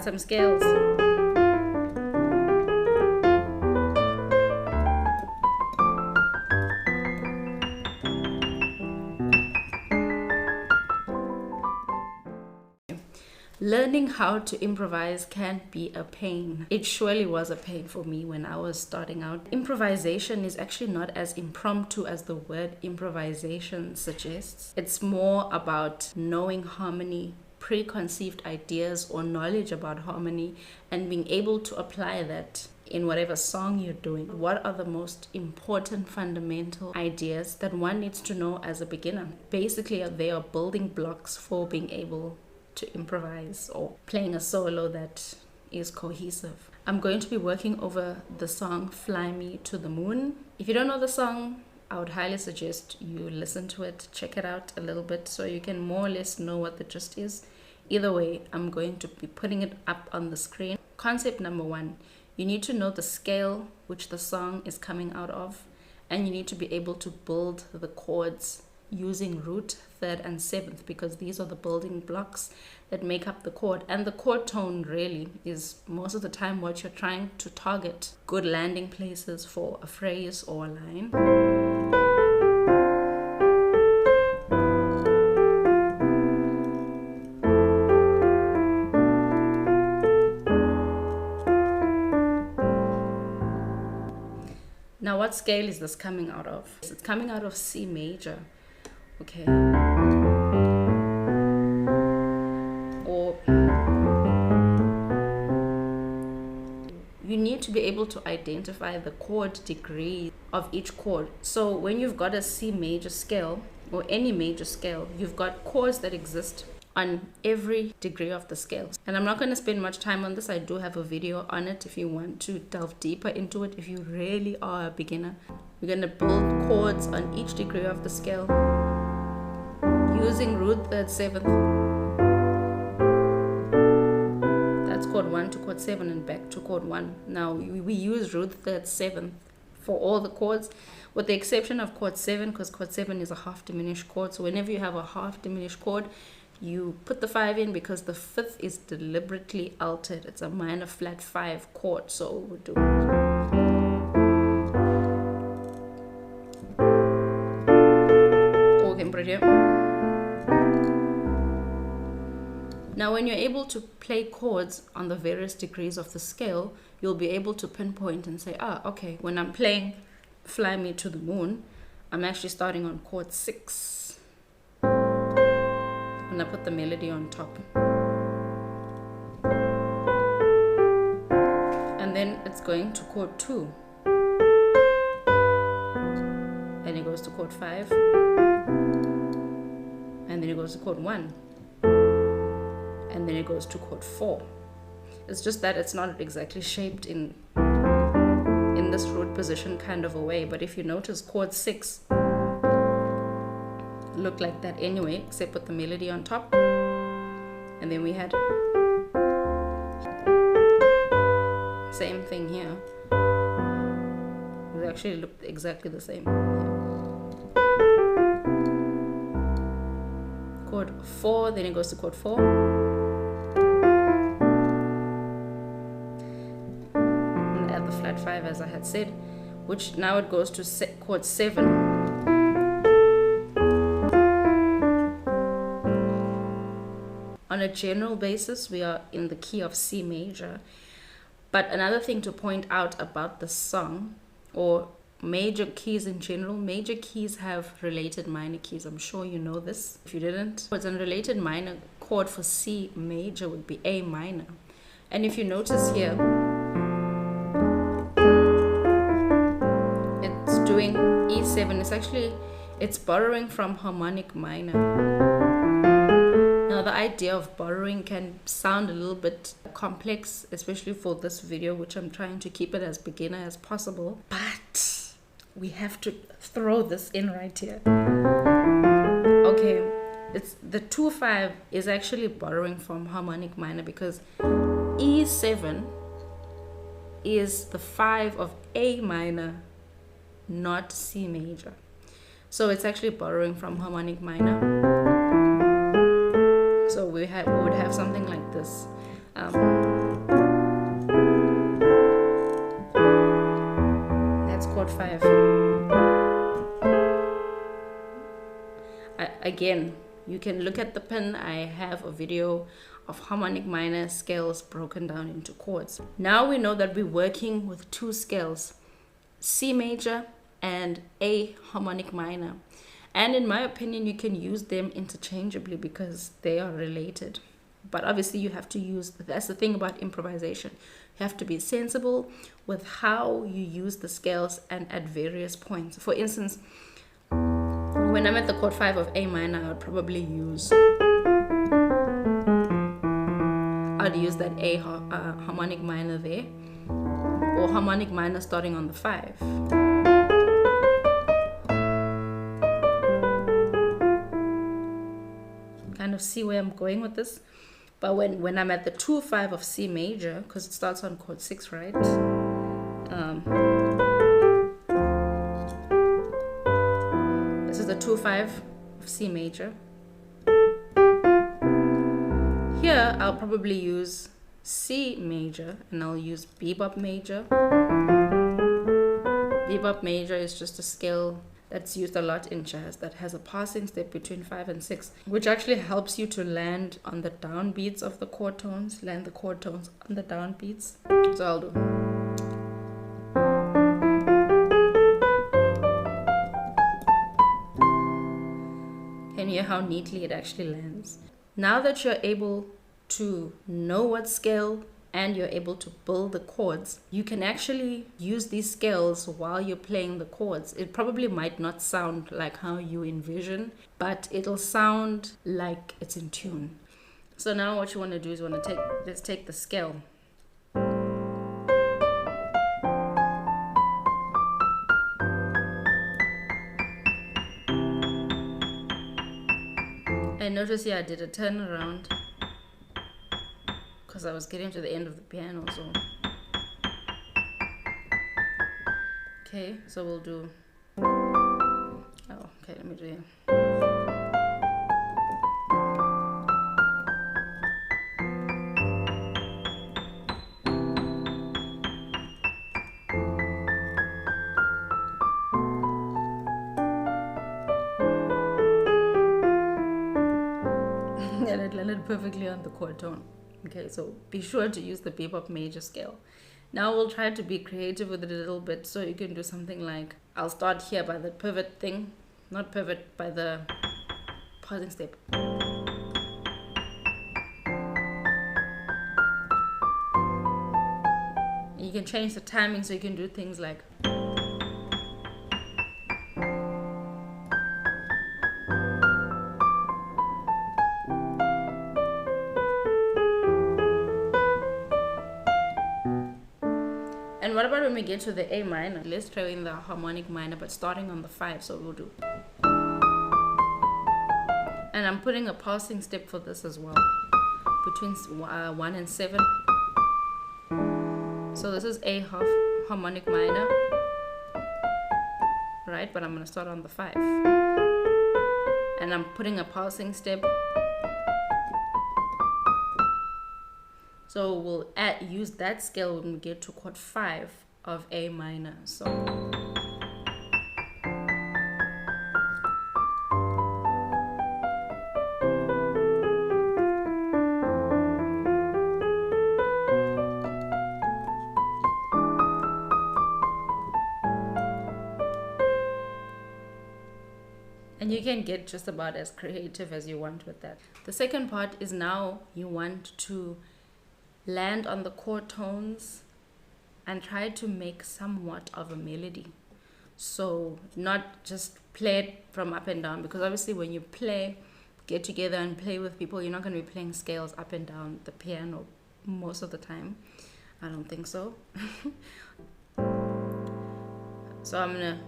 some scales. Learning how to improvise can be a pain. It surely was a pain for me when I was starting out. Improvisation is actually not as impromptu as the word improvisation suggests. It's more about knowing harmony, preconceived ideas or knowledge about harmony, and being able to apply that in whatever song you're doing. What are the most important fundamental ideas that one needs to know as a beginner? Basically, they are building blocks for being able to improvise or playing a solo that is cohesive. I'm going to be working over the song Fly Me to the Moon. If you don't know the song, I would highly suggest you listen to it, check it out a little bit so you can more or less know what the gist is. Either way, I'm going to be putting it up on the screen. Concept number 1, you need to know the scale which the song is coming out of, and you need to be able to build the chords using root, third and seventh, because these are the building blocks that make up the chord. And the chord tone really is most of the time what you're trying to target. Good landing places for a phrase or a line. Now, what scale is this coming out of? It's coming out of C major. Okay. Or you need to be able to identify the chord degree of each chord. So when you've got a C major scale or any major scale, you've got chords that exist on every degree of the scale. And I'm not going to spend much time on this. I do have a video on it if you want to delve deeper into it. If you really are a beginner, we're going to build chords on each degree of the scale using root, third, seventh. That's chord 1 to chord 7 and back to chord 1. Now we use root, third, seventh for all the chords, with the exception of chord 7, because chord 7 is a half diminished chord. So whenever you have a half diminished chord, you put the 5 in, because the 5th is deliberately altered. It's a minor flat 5 chord. So we'll do here. Now, when you're able to play chords on the various degrees of the scale, you'll be able to pinpoint and say, okay, when I'm playing Fly Me to the Moon, I'm actually starting on chord 6. And I put the melody on top. And then it's going to chord 2. Then it goes to chord 5. And then it goes to chord 1. And then it goes to chord 4. It's just that it's not exactly shaped in this root position kind of a way. But if you notice, chord 6 look like that anyway, except with the melody on top. And then we had same thing here. It actually looked exactly the same. Chord 4, then it goes to chord 4. And add the flat 5 as I had said, which now it goes to chord 7. On a general basis, we are in the key of C major. But another thing to point out about the song, or major keys in general, major keys have related minor keys. I'm sure you know this. If you didn't, what's a related minor chord for C major would be A minor. And if you notice here, it's doing E7. It's borrowing from harmonic minor. Now, the idea of borrowing can sound a little bit complex, especially for this video, which I'm trying to keep it as beginner as possible. But we have to throw this in right here. Okay, it's the 2-5 is actually borrowing from harmonic minor, because E7 is the 5 of A minor, not C major. So it's actually borrowing from harmonic minor. So we would have something like this. That's chord 5. Again, you can look at the pin. I have a video of harmonic minor scales broken down into chords. Now we know that we're working with two scales, C major and A harmonic minor. And in my opinion, you can use them interchangeably because they are related. But obviously you have to use, that's the thing about improvisation. You have to be sensible with how you use the scales and at various points. For instance, when I'm at the chord 5 of A minor, I would probably use that A harmonic minor there, or harmonic minor starting on the 5. Kind of see where I'm going with this. But when I'm at the 2-5 of C major, because it starts on chord 6, right? This is the 2-5 of C major. Here, I'll probably use C major, and I'll use bebop major. Bebop major is just a scale that's used a lot in jazz that has a passing step between 5 and 6, which actually helps you to land on the downbeats of the chord tones, land the chord tones on the downbeats. So I'll do. Can you hear how neatly it actually lands? Now that you're able to know what scale and you're able to build the chords, you can actually use these scales while you're playing the chords. It probably might not sound like how you envision, but it'll sound like it's in tune. So now what you want to do is let's take the scale. And notice here I did a turnaround because I was getting to the end of the piano, so. Okay, so we'll do, let me do it. And it landed perfectly on the chord tone. Okay, so be sure to use the bebop major scale. Now we'll try to be creative with it a little bit, so you can do something like, I'll start here by the pivot thing, not pivot, by the pausing step. You can change the timing, so you can do things like, and what about when we get to the A minor? Let's throw in the harmonic minor, but starting on the 5, so we'll do. And I'm putting a passing step for this as well, between 1 and 7. So this is A harmonic minor, right? But I'm going to start on the 5. And I'm putting a passing step. So we'll use that scale when we get to chord 5 of A minor. So. And you can get just about as creative as you want with that. The second part is now you want to land on the chord tones and try to make somewhat of a melody. So not just play it from up and down, because obviously when you get together and play with people, you're not going to be playing scales up and down the piano most of the time. I don't think so. So I'm gonna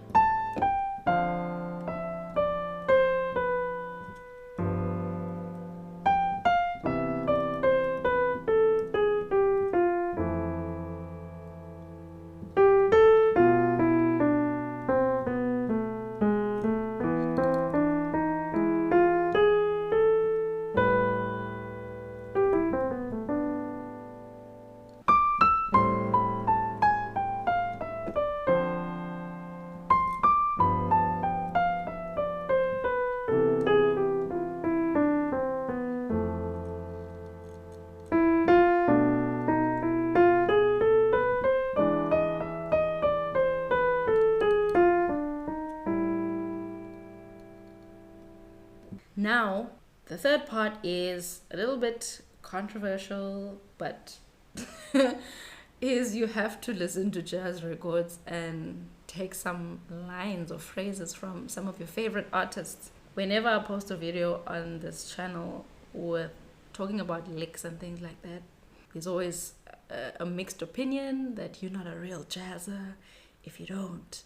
Now, the third part is a little bit controversial, but is you have to listen to jazz records and take some lines or phrases from some of your favorite artists. Whenever I post a video on this channel with talking about licks and things like that, there's always a mixed opinion that you're not a real jazzer if you don't.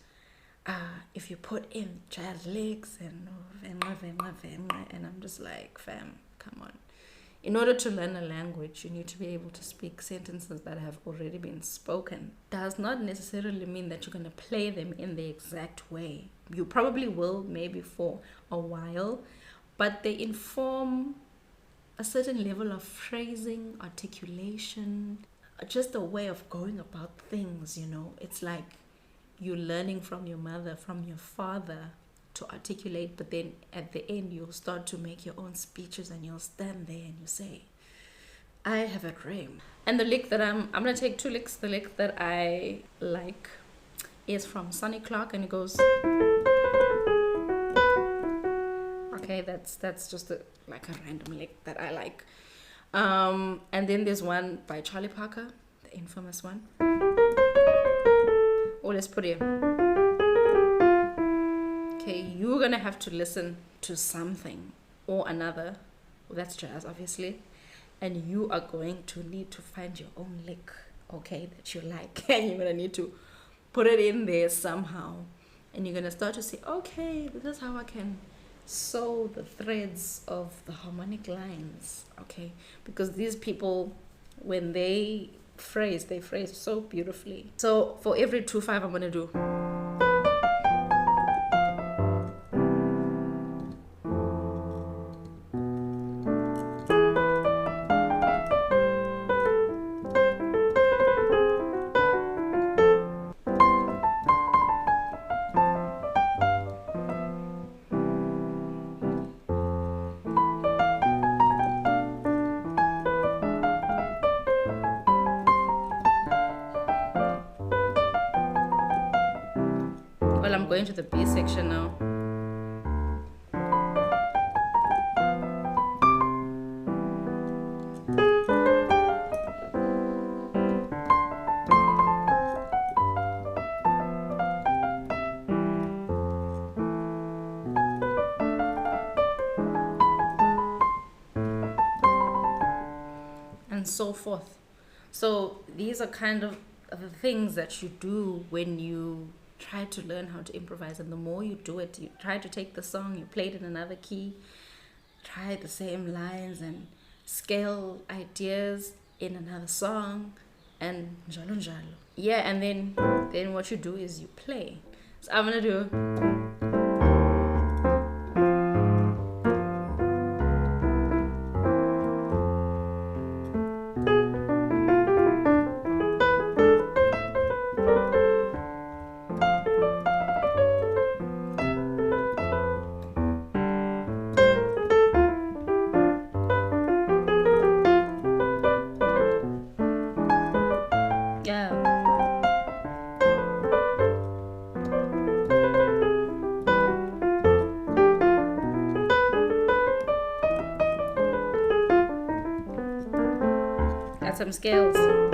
If you put in jazz licks and I'm just like, fam, come on. In order to learn a language, you need to be able to speak sentences that have already been spoken. Does not necessarily mean that you're going to play them in the exact way. You probably will, maybe for a while, but they inform a certain level of phrasing, articulation, just a way of going about things, you know. It's like you're learning from your mother, from your father to articulate, but then at the end you'll start to make your own speeches and you'll stand there and you say, I have a dream. And the lick that I'm gonna take two licks. The lick that I like is from Sonny Clark and it goes, okay, that's just like a random lick that I like. And then there's one by Charlie Parker, the infamous one. Oh, let's put it. Okay, you're gonna have to listen to something or another. Well, that's jazz, obviously. And you are going to need to find your own lick, okay, that you like. And you're gonna need to put it in there somehow. And you're gonna start to say, okay, this is how I can sew the threads of the harmonic lines, okay? Because these people, when they phrase so beautifully. So for every 2-5 I'm gonna do. Well, I'm going to the B section now. And so forth. So these are kind of the things that you do when you try to learn how to improvise, and the more you do it, you try to take the song, you play it in another key, try the same lines and scale ideas in another song, and jalo jalo. Yeah, and then what you do is you play. So I'm gonna do. Some scales.